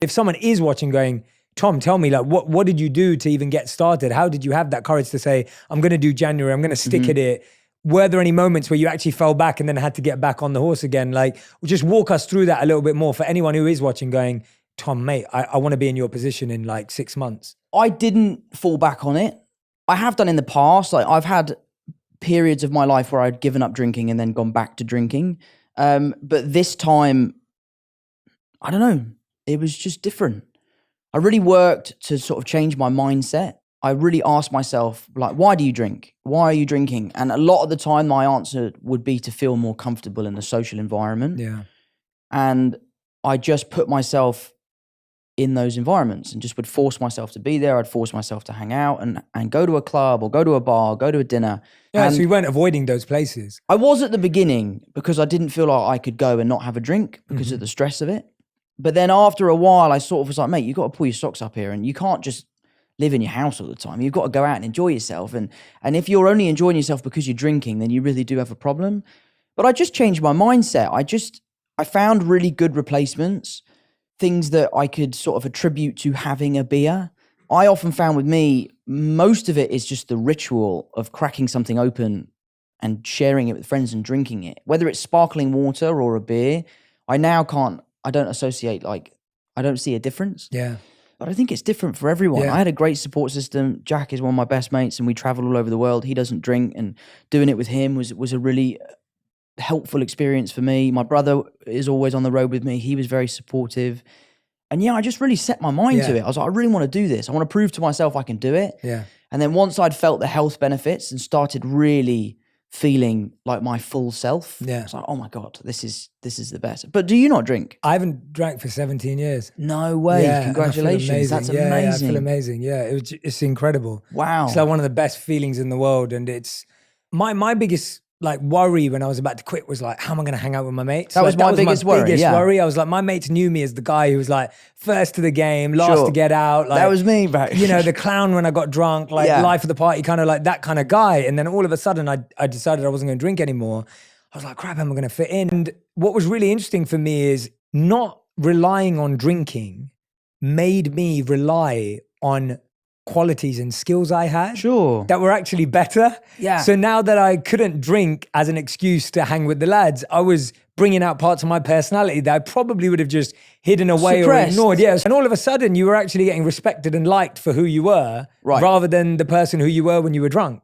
If someone is watching going, Tom, tell me, like, what did you do to even get started? How did you have that courage to say, I'm going to do January, I'm going to stick at it? Were there any moments where you actually fell back and then had to get back on the horse again? Like, just walk us through that a little bit more for anyone who is watching going, Tom, mate, I want to be in your position in like 6 months. I didn't fall back on it. I have done in the past. Like, I've had periods of my life where I'd given up drinking and then gone back to drinking. But this time, I don't know, it was just different. I really worked to sort of change my mindset. I really asked myself, like, why do you drink? Why are you drinking? And a lot of the time, my answer would be to feel more comfortable in the social environment. Yeah. And I just put myself in those environments and just would force myself to be there. I'd force myself to hang out and go to a club or go to a bar, go to a dinner. Yeah, and so you weren't avoiding those places. I was at the beginning because I didn't feel like I could go and not have a drink because of the stress of it. But then after a while, I sort of was like, mate, you've got to pull your socks up here and you can't just live in your house all the time. You've got to go out and enjoy yourself. And if you're only enjoying yourself because you're drinking, then you really do have a problem. But I just changed my mindset. I found really good replacements, things that I could sort of attribute to having a beer. I often found with me, most of it is just the ritual of cracking something open and sharing it with friends and drinking it. Whether it's sparkling water or a beer, I don't associate, like, I don't see a difference. Yeah. But I think it's different for everyone. Yeah. I had a great support system. Jack is one of my best mates and we travel all over the world. He doesn't drink, and doing it with him was a really helpful experience for me. My brother is always on the road with me. He was very supportive. And yeah, I just really set my mind to it. I was like, I really want to do this. I want to prove to myself I can do it. Yeah. And then once I'd felt the health benefits and started really feeling like my full self, I was like, oh my God, this is the best. But do you not drink? I haven't drank for 17 years. No way. Yeah, congratulations. That's amazing. Yeah, I feel amazing. Yeah, it's incredible. Wow. It's like one of the best feelings in the world. And it's my biggest like worry when I was about to quit was like, how am I going to hang out with my mates? That was my biggest worry. I was like, my mates knew me as the guy who was like first to the game, last to get out. Like, that was me, bro. You know, the clown when I got drunk, like life of the party, kind of like that kind of guy. And then all of a sudden I decided I wasn't going to drink anymore. I was like, crap, how am I going to fit in? And what was really interesting for me is not relying on drinking made me rely on qualities and skills I had that were actually better. Yeah. So now that I couldn't drink as an excuse to hang with the lads, I was bringing out parts of my personality that I probably would have just hidden away or ignored. Yeah. And all of a sudden you were actually getting respected and liked for who you were rather than the person who you were when you were drunk.